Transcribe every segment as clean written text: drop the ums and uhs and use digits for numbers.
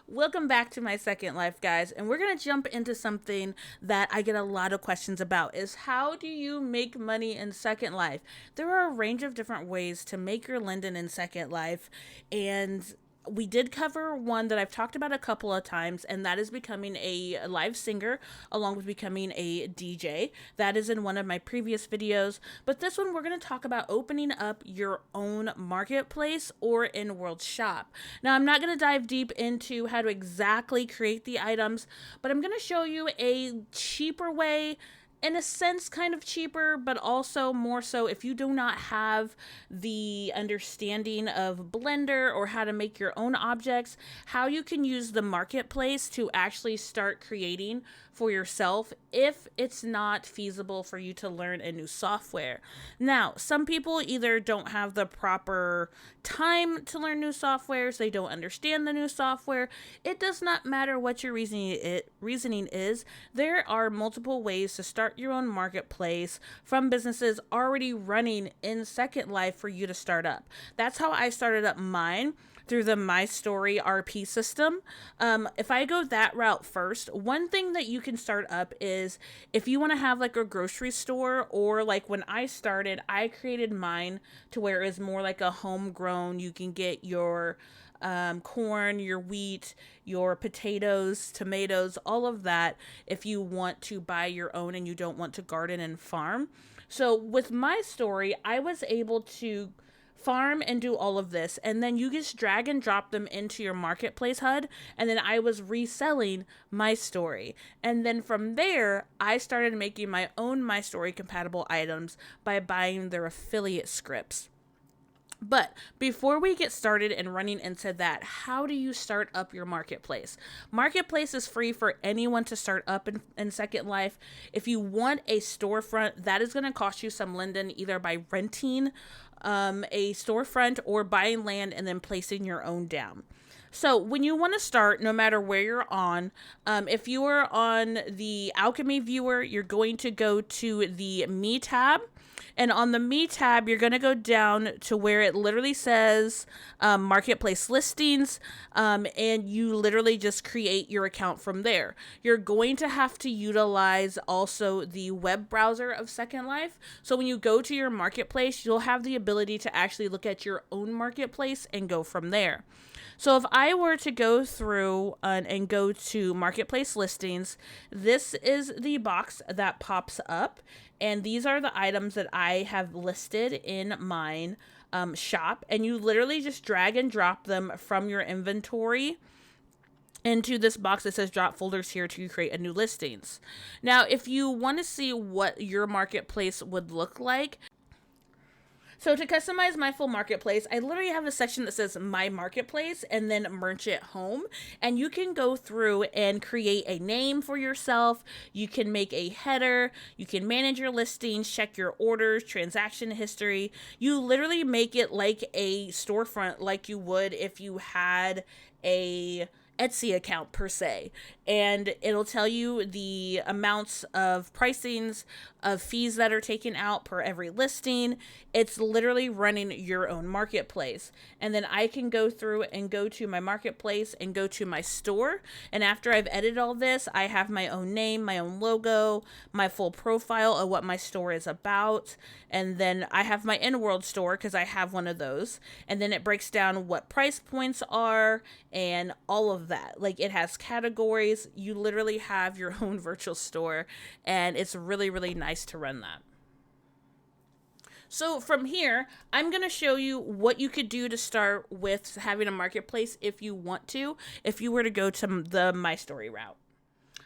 Welcome back to my Second Life, guys, and we're going to jump into something that I get a lot of questions about is how do you make money in Second Life? There are a range of different ways to make your Linden in Second Life, and we did cover one that I've talked about a couple of times, and that is becoming a live singer along with becoming a DJ. That is in one of my previous videos, but this one we're going to talk about opening up your own marketplace or in-world shop. Now, I'm not going to dive deep into how to exactly create the items, but I'm going to show you a cheaper way, in a sense kind of cheaper, but also more so if you do not have the understanding of Blender or how to make your own objects, how you can use the marketplace to actually start creating for yourself if it's not feasible for you to learn a new software. Now, some people either don't have the proper time to learn new softwares, they don't understand the new software. It does not matter what your reasoning is. There are multiple ways to start your own marketplace from businesses already running in Second Life for you to start up. That's how I started up mine, through the MystoryRP system. If I go that route first, one thing that you can start up is if you want to have like a grocery store, or like when I started, I created mine to where it's more like a homegrown. You can get your corn, your wheat, your potatoes, tomatoes, all of that if you want to buy your own and you don't want to garden and farm. So with my story, I was able to farm and do all of this, and then you just drag and drop them into your marketplace HUD, and then I was reselling my story. And then from there, I started making my own My Story compatible items by buying their affiliate scripts. But before we get started and running into that, how do you start up your marketplace? Marketplace is free for anyone to start up in Second Life. If you want a storefront, that is going to cost you some Linden, either by renting a storefront or buying land and then placing your own down. So when you want to start, no matter where you're on, if you are on the Alchemy viewer, you're going to go to the Me tab. And on the Me tab, you're going to go down to where it literally says Marketplace Listings, and you literally just create your account from there. You're going to have to utilize also the web browser of Second Life. So when you go to your marketplace, you'll have the ability to actually look at your own marketplace and go from there. So if I were to go through and go to Marketplace Listings, this is the box that pops up, and these are the items that I have listed in mine shop, and you literally just drag and drop them from your inventory into this box that says drop folders here to create a new listings. Now, if you want to see what your marketplace would look like, so to customize my full marketplace, I literally have a section that says My Marketplace and then Merchant Home. And you can go through and create a name for yourself. You can make a header. You can manage your listings, check your orders, transaction history. You literally make it like a storefront, like you would if you had a Etsy account per se, and it'll tell you the amounts of pricings of fees that are taken out per every listing. It's literally running your own marketplace. And then I can go through and go to my marketplace and go to my store, and after I've edited all this, I have my own name, my own logo, my full profile of what my store is about, and then I have my in-world store because I have one of those, and then it breaks down what price points are and all of that. Like, it has categories. You literally have your own virtual store, and it's really, really nice to run that. So from here, I'm going to show you what you could do to start with having a marketplace if you want to, if you were to go to the My Story route.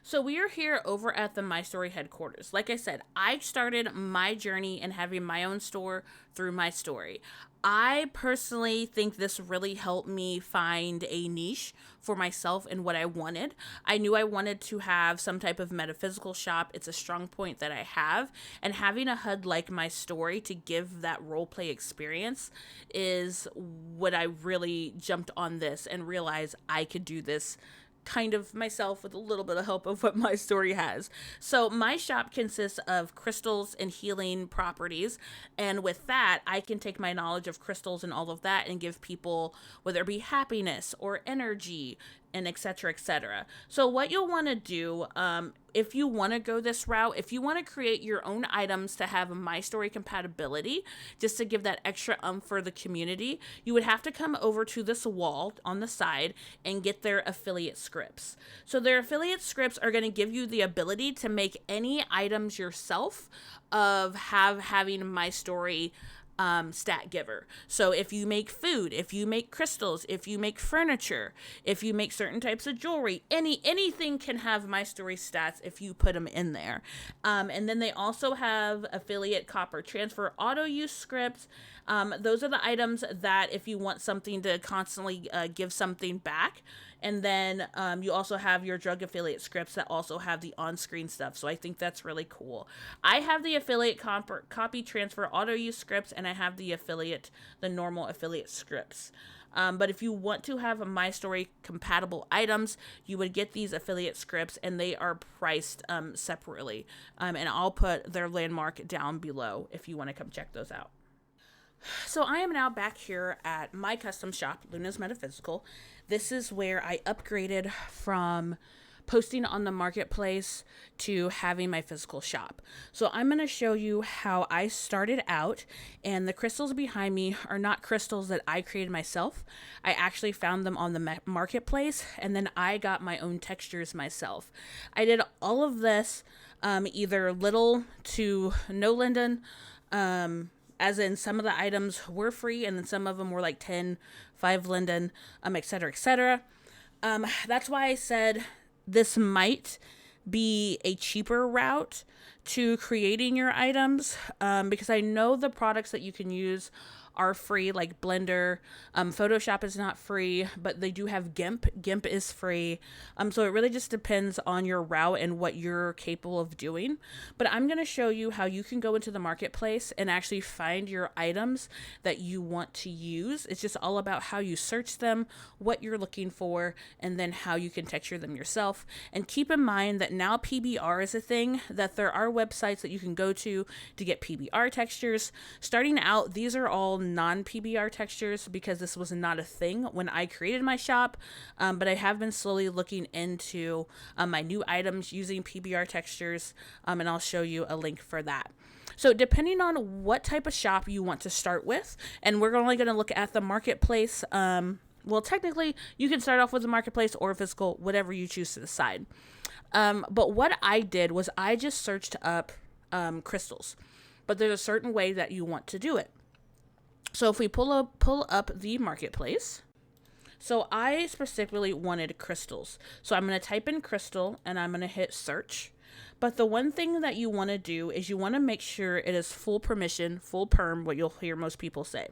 So we are here over at the My Story headquarters. Like I said, I started my journey in having my own store through My Story. I personally think this really helped me find a niche for myself and what I wanted. I knew I wanted to have some type of metaphysical shop. It's a strong point that I have. And having a HUD like My Story to give that roleplay experience is what I really jumped on this and realized I could do this kind of myself with a little bit of help of what My Story has. So my shop consists of crystals and healing properties, and with that I can take my knowledge of crystals and all of that and give people, whether it be happiness or energy and et cetera, et cetera. So what you'll want to do, if you want to go this route, if you want to create your own items to have My Story compatibility, just to give that extra for the community, you would have to come over to this wall on the side and get their affiliate scripts. So their affiliate scripts are going to give you the ability to make any items yourself of having My Story stat giver. So if you make food, if you make crystals, if you make furniture, if you make certain types of jewelry, anything can have My Story stats if you put them in there. And then they also have affiliate copper transfer auto use scripts. Those are the items that if you want something to constantly give something back. And then you also have your drug affiliate scripts that also have the on-screen stuff. So I think that's really cool. I have the affiliate copy transfer auto use scripts, and I have the normal affiliate scripts. But if you want to have a My Story compatible items, you would get these affiliate scripts, and they are priced separately. And I'll put their landmark down below if you want to come check those out. So I am now back here at my custom shop, Luna's Metaphysical. This is where I upgraded from posting on the marketplace to having my physical shop. So I'm going to show you how I started out, and the crystals behind me are not crystals that I created myself. I actually found them on the marketplace, and then I got my own textures myself. I did all of this either little to no Linden, as in some of the items were free, and then some of them were like 10, 5 Linden, et cetera, et cetera. That's why I said this might be a cheaper route to creating your items, because I know the products that you can use are free, like Blender. Photoshop is not free, but they do have GIMP. GIMP is free. So it really just depends on your route and what you're capable of doing. But I'm going to show you how you can go into the marketplace and actually find your items that you want to use. It's just all about how you search them, what you're looking for, and then how you can texture them yourself. And keep in mind that now PBR is a thing, that there are websites that you can go to get PBR textures. Starting out, these are all non-PBR textures because this was not a thing when I created my shop, but I have been slowly looking into my new items using PBR textures, and I'll show you a link for that. So depending on what type of shop you want to start with, and we're only going to look at the marketplace, well, technically you can start off with the marketplace or physical, whatever you choose to decide. But what I did was I just searched up crystals, but there's a certain way that you want to do it. So if we pull up the marketplace, so I specifically wanted crystals. So I'm going to type in crystal and I'm going to hit search. But the one thing that you want to do is you want to make sure it is full permission, full perm, what you'll hear most people say.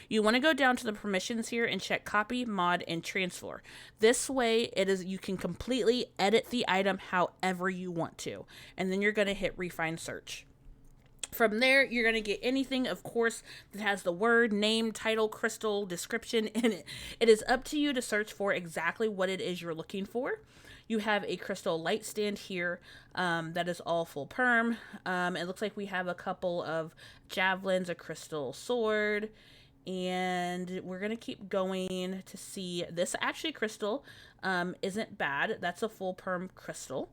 You want to go down to the permissions here and check copy, mod, and transfer. This way you can completely edit the item however you want to. And then you're going to hit refine search. From there, you're going to get anything, of course, that has the word, name, title, crystal, description in it. It is up to you to search for exactly what it is you're looking for. You have a crystal light stand here that is all full perm. It looks like we have a couple of javelins, a crystal sword, and we're going to keep going to see this. Actually, crystal isn't bad. That's a full perm crystal.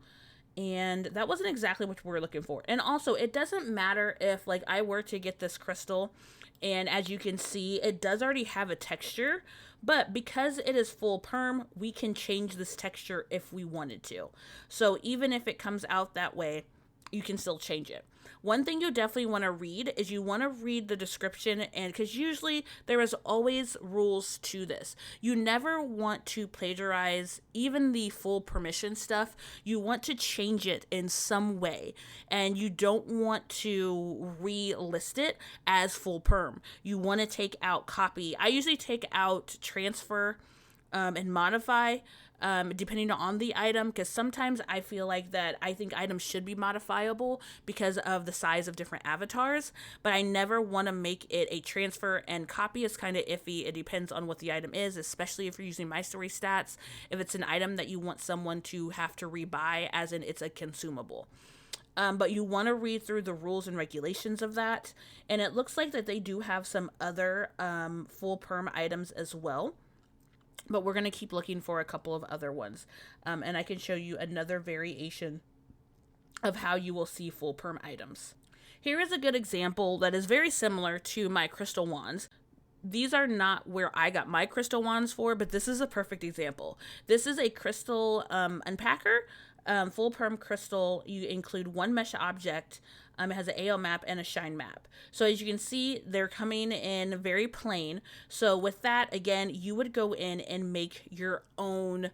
And that wasn't exactly what we were looking for. And also, it doesn't matter if, like, I were to get this crystal, and as you can see, it does already have a texture, but because it is full perm, we can change this texture if we wanted to. So even if it comes out that way, you can still change it. One thing you definitely want to read is you want to read the description, and because usually there is always rules to this. You never want to plagiarize even the full permission stuff. You want to change it in some way, and you don't want to relist it as full perm. You want to take out copy. I usually take out transfer and modify, depending on the item, because sometimes I feel like that I think items should be modifiable because of the size of different avatars, but I never want to make it a transfer, and copy is kind of iffy. It depends on what the item is, especially if you're using My Story stats, if it's an item that you want someone to have to rebuy, as in it's a consumable. But you want to read through the rules and regulations of that, and it looks like that they do have some other full perm items as well. but we're going to keep looking for a couple of other ones. And I can show you another variation of how you will see full perm items. Here is a good example that is very similar to my crystal wands. These are not where I got my crystal wands for, but this is a perfect example. This is a crystal unpacker, full perm crystal. You include one mesh object. It has an AO map and a shine map. So as you can see, they're coming in very plain. So with that, again, you would go in and make your own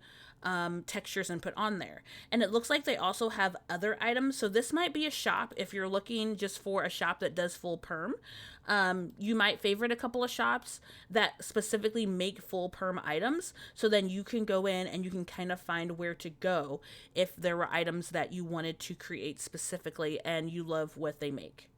textures and put on there. And it looks like they also have other items. So this might be a shop if you're looking just for a shop that does full perm. You might favorite a couple of shops that specifically make full perm items. So then you can go in and you can kind of find where to go if there were items that you wanted to create specifically and you love what they make.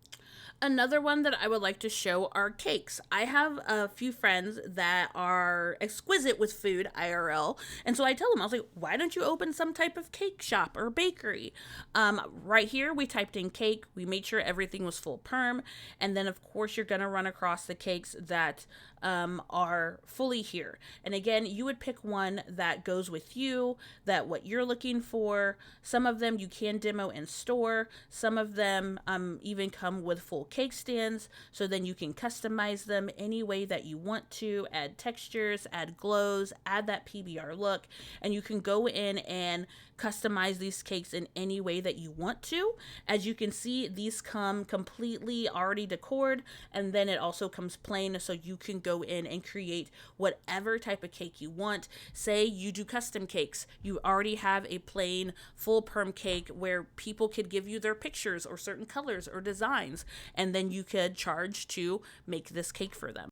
Another one that I would like to show are cakes. I have a few friends that are exquisite with food, IRL, and so I tell them, I was like, why don't you open some type of cake shop or bakery? Right here, we typed in cake, we made sure everything was full perm, and then of course you're gonna run across the cakes that are fully here. And again, you would pick one that goes with you, that what you're looking for. Some of them you can demo in store. Some of them even come with full cake stands, so then you can customize them any way that you want to, add textures, add glows, add that PBR look, and you can go in and customize these cakes in any way that you want to. As you can see, these come completely already decored, and then it also comes plain, so you can go in and create whatever type of cake you want. Say you do custom cakes, you already have a plain full perm cake where people could give you their pictures or certain colors or designs, and then you could charge to make this cake for them.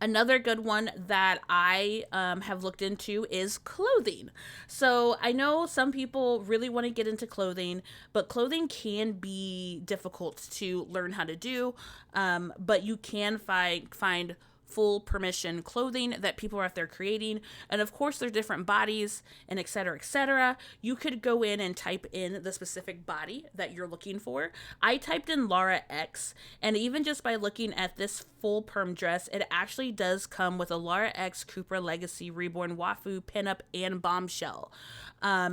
Another good one that I have looked into is clothing. So I know some people really want to get into clothing, but clothing can be difficult to learn how to do, but you can find full permission clothing that people are out there creating. And of course, there's different bodies and et cetera, et cetera. You could go in and type in the specific body that you're looking for. I typed in Lara X, and even just by looking at this full perm dress, it actually does come with a Lara X, Cooper Legacy, Reborn, Wafu, Pinup, and Bombshell.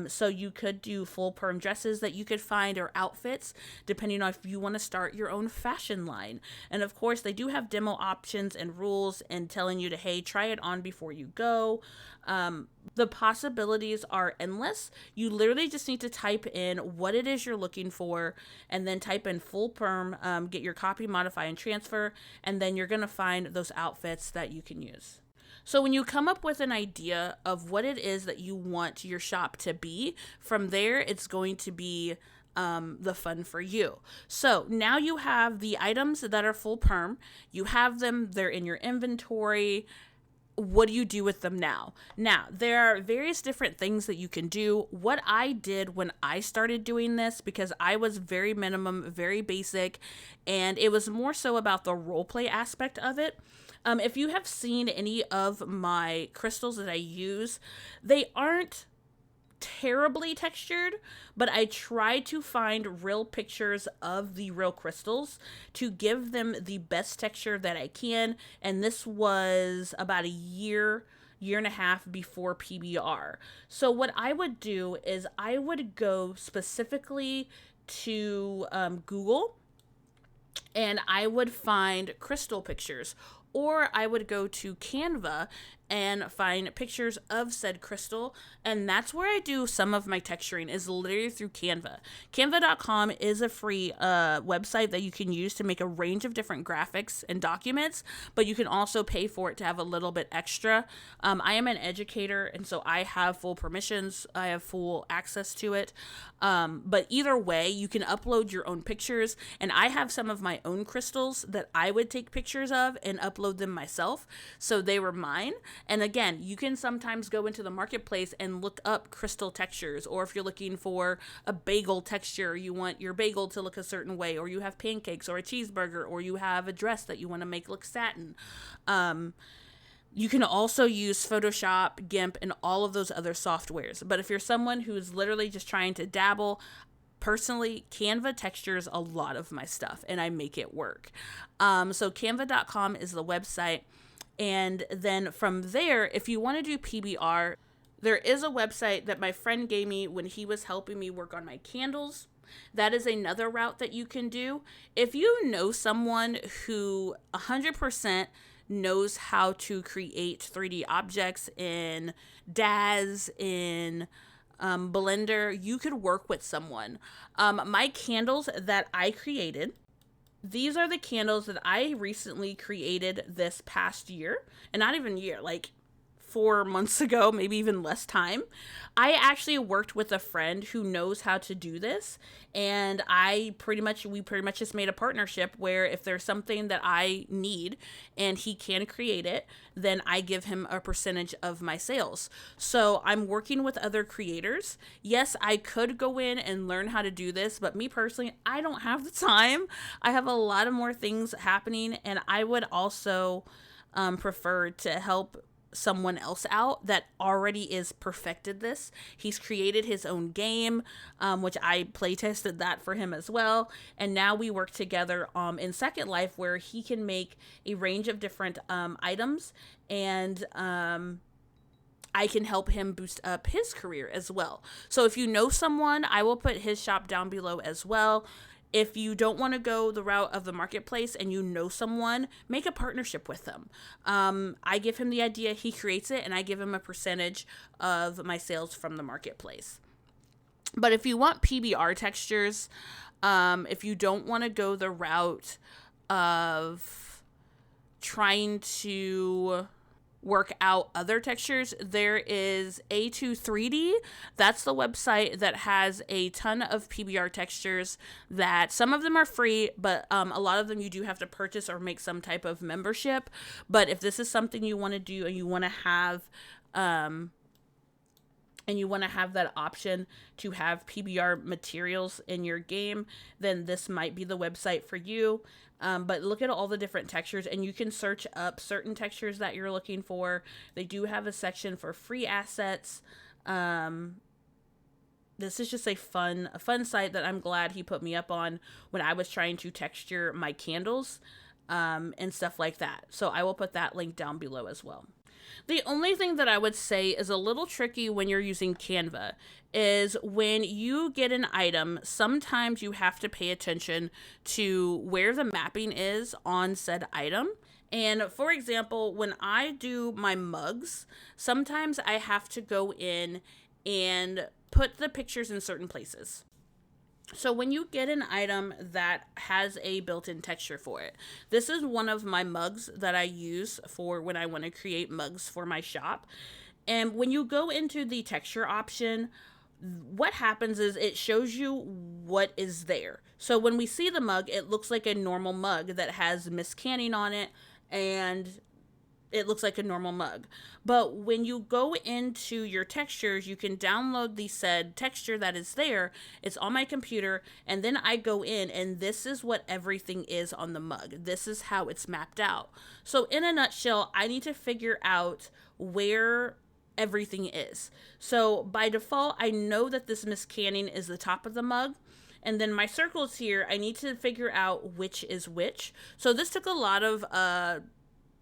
So you could do full perm dresses that you could find, or outfits, depending on if you want to start your own fashion line. And of course, they do have demo options and rules and telling you to, hey, try it on before you go. The possibilities are endless. You literally just need to type in what it is you're looking for, and then type in full perm, get your copy, modify, and transfer, and then you're going to find those outfits that you can use. So when you come up with an idea of what it is that you want your shop to be, from there, it's going to be the fun for you. So now you have the items that are full perm. You have them, they're in your inventory. What do you do with them now? Now, there are various different things that you can do. What I did when I started doing this, because I was very minimum, very basic, and it was more so about the roleplay aspect of it. If you have seen any of my crystals that I use, they aren't terribly textured, but I try to find real pictures of the real crystals to give them the best texture that I can. And this was about a year and a half before PBR. So what I would do is I would go specifically to Google, and I would find crystal pictures, or I would go to Canva and find pictures of said crystal, and that's where I do some of my texturing, is literally through Canva. Canva.com is a free website that you can use to make a range of different graphics and documents, but you can also pay for it to have a little bit extra. I am an educator, and so I have full permissions, I have full access to it, but either way, you can upload your own pictures, and I have some of my own crystals that I would take pictures of and upload them myself, so they were mine. And again, you can sometimes go into the marketplace and look up crystal textures, or if you're looking for a bagel texture, you want your bagel to look a certain way, or you have pancakes or a cheeseburger, or you have a dress that you want to make look satin. You can also use Photoshop, GIMP, and all of those other softwares. But if you're someone who's literally just trying to dabble, personally, Canva textures a lot of my stuff, and I make it work. So canva.com is the website. And then from there, if you want to do PBR, there is a website that my friend gave me when he was helping me work on my candles. That is another route that you can do. If you know someone who 100% knows how to create 3D objects in DAZ, in Blender, you could work with someone. My candles that I created, these are the candles that I recently created this past year, and not even year, like 4 months ago, maybe even less time. I actually worked with a friend who knows how to do this, and we pretty much just made a partnership where if there's something that I need and he can create it, then I give him a percentage of my sales. So I'm working with other creators. Yes, I could go in and learn how to do this, but me personally, I don't have the time. I have a lot of more things happening, and I would also prefer to help someone else out that already is perfected this. He's created his own game, which I play tested that for him as well. And now we work together in Second Life, where he can make a range of different items, and I can help him boost up his career as well. So if you know someone, I will put his shop down below as well. If you don't want to go the route of the marketplace and you know someone, make a partnership with them. I give him the idea, he creates it, and I give him a percentage of my sales from the marketplace. But if you want PBR textures, if you don't want to go the route of trying to work out other textures, there is A2-3D. That's the website that has a ton of PBR textures that some of them are free, but a lot of them you do have to purchase or make some type of membership. But if this is something you want to do and you want to have that option to have PBR materials in your game, then this might be the website for you. But look at all the different textures, and you can search up certain textures that you're looking for. They do have a section for free assets. This is just a fun site that I'm glad he put me up on when I was trying to texture my candles and stuff like that. So I will put that link down below as well. The only thing that I would say is a little tricky when you're using Canva is when you get an item, sometimes you have to pay attention to where the mapping is on said item. And for example, when I do my mugs, sometimes I have to go in and put the pictures in certain places. So when you get an item that has a built-in texture for it, this is one of my mugs that I use for when I want to create mugs for my shop. And when you go into the texture option, what happens is it shows you what is there. So when we see the mug, it looks like a normal mug that has miscanning on it, and it looks like a normal mug. But when you go into your textures, you can download the said texture that is there. It's on my computer, and then I go in, and this is what everything is on the mug. This is how it's mapped out. So in a nutshell, I need to figure out where everything is. So by default, I know that this miscanning is the top of the mug. And then my circles here, I need to figure out which is which. So this took a lot of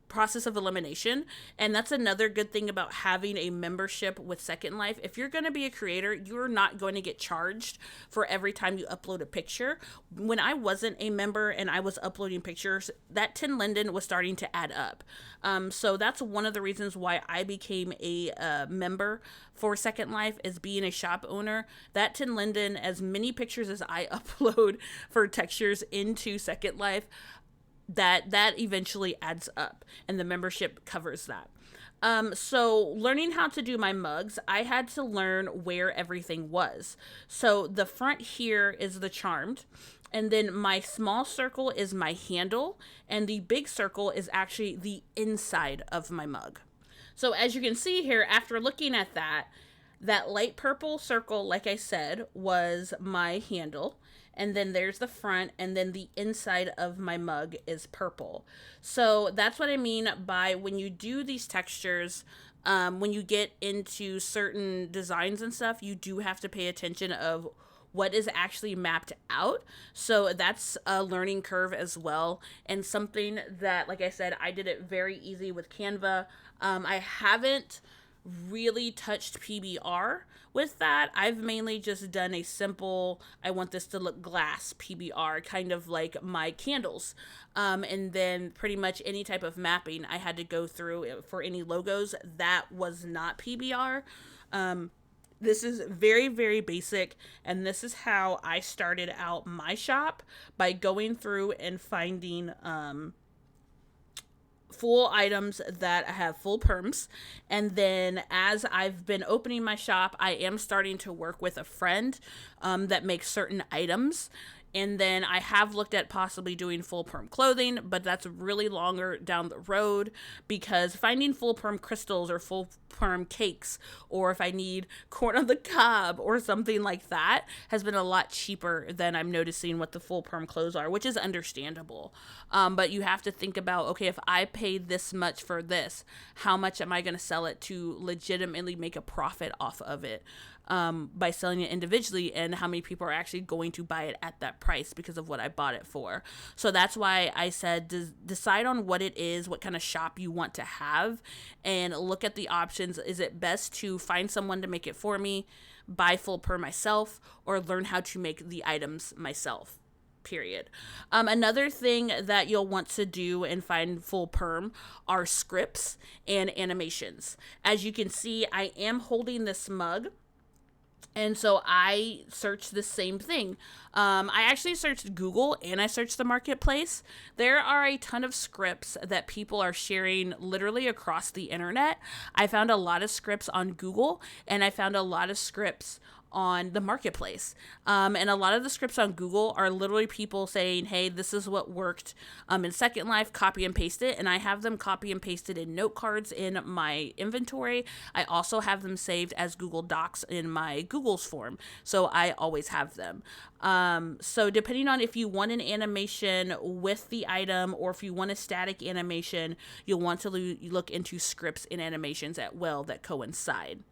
process of elimination, and that's another good thing about having a membership with Second Life. If you're going to be a creator, you're not going to get charged for every time you upload a picture. When I wasn't a member and I was uploading pictures, that 10 Linden was starting to add up. So that's one of the reasons why I became a member for Second Life, is being a shop owner. That 10 Linden, as many pictures as I upload for textures into Second Life, that eventually adds up, and the membership covers that. So learning how to do my mugs, I had to learn where everything was. So the front here is the charmed, and then my small circle is my handle, and the big circle is actually the inside of my mug. So as you can see here, after looking at that light purple circle, like I said, was my handle. And then there's the front, and then the inside of my mug is purple. So that's what I mean by when you do these textures, when you get into certain designs and stuff, you do have to pay attention of what is actually mapped out. So that's a learning curve as well, and something that, like I said, I did it very easy with Canva. I haven't really touched PBR with that. I've mainly just done a simple, I want this to look glass PBR, kind of like my candles. And then pretty much any type of mapping I had to go through for any logos that was not PBR. This is very, very basic, and this is how I started out my shop, by going through and finding full items that have full perms. And then as I've been opening my shop, I am starting to work with a friend that makes certain items. And then I have looked at possibly doing full perm clothing, but that's really longer down the road, because finding full perm crystals or full perm cakes, or if I need corn on the cob or something like that, has been a lot cheaper than I'm noticing what the full perm clothes are, which is understandable. But you have to think about, okay, if I paid this much for this, how much am I going to sell it to legitimately make a profit off of it? By selling it individually, and how many people are actually going to buy it at that price because of what I bought it for. So that's why I said decide on what it is, what kind of shop you want to have, and look at the options. Is it best to find someone to make it for me, buy full per myself, or learn how to make the items myself? Period. Another thing that you'll want to do and find full perm are scripts and animations. As you can see, I am holding this mug, and so I searched the same thing. I actually searched Google and I searched the marketplace. There are a ton of scripts that people are sharing literally across the internet. I found a lot of scripts on Google, and I found a lot of scripts on the marketplace. And a lot of the scripts on Google are literally people saying, hey, this is what worked in Second Life, copy and paste it. And I have them copy and pasted in note cards in my inventory. I also have them saved as Google Docs in my Google's form. So I always have them. So depending on if you want an animation with the item, or if you want a static animation, you'll want to look into scripts and animations at well that coincide.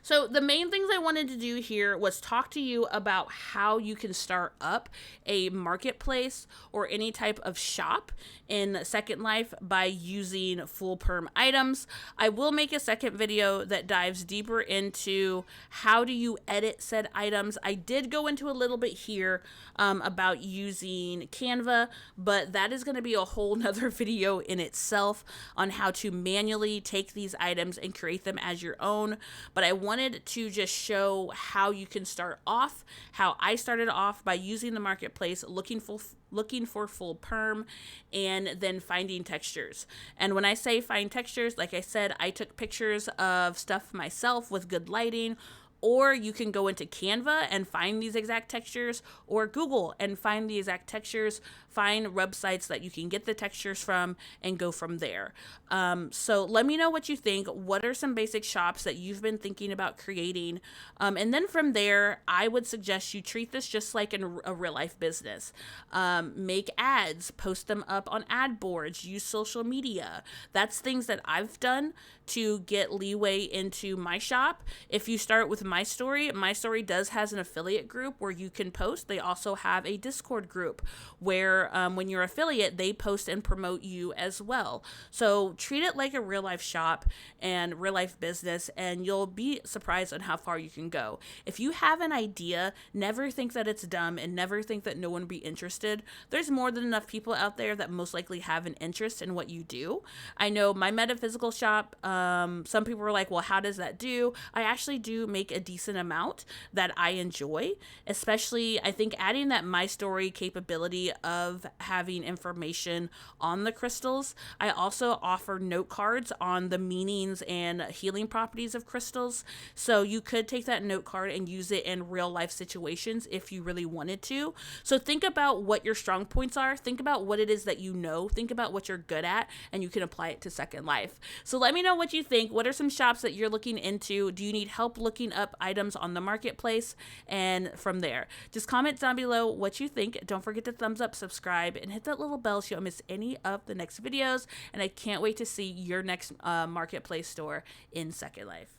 So the main things I wanted to do here was talk to you about how you can start up a marketplace or any type of shop in Second Life by using full perm items. I will make a second video that dives deeper into how do you edit said items. I did go into a little bit here about using Canva, but that is going to be a whole nother video in itself on how to manually take these items and create them as your own. But I wanted to just show how you can start off, how I started off by using the marketplace, looking for full perm, and then finding textures. And when I say find textures, like I said, I took pictures of stuff myself with good lighting, or you can go into Canva and find these exact textures, or Google and find the exact textures, find websites that you can get the textures from, and go from there. So let me know what you think. What are some basic shops that you've been thinking about creating? And then from there, I would suggest you treat this just like a real life business. Make ads, post them up on ad boards, use social media. That's things that I've done to get leeway into my shop. If you start with MyStory does has an affiliate group where you can post. They also have a Discord group where when you're affiliate, they post and promote you as well. So treat it like a real life shop and real life business, and you'll be surprised on how far you can go. If you have an idea, never think that it's dumb and never think that no one would be interested. There's more than enough people out there that most likely have an interest in what you do. I know my metaphysical shop, some people were like, well, how does that do? I actually do make a decent amount that I enjoy, especially I think adding that My Story capability of having information on the crystals. I also offer note cards on the meanings and healing properties of crystals. So you could take that note card and use it in real life situations if you really wanted to. So think about what your strong points are. Think about what it is that you know. Think about what you're good at, and you can apply it to Second Life. So let me know what you think. What are some shops that you're looking into? Do you need help looking up items on the marketplace? And from there, just comment down below what you think. Don't forget to thumbs up, subscribe, and hit that little bell so you don't miss any of the next videos. And I can't wait to see your next marketplace store in Second Life.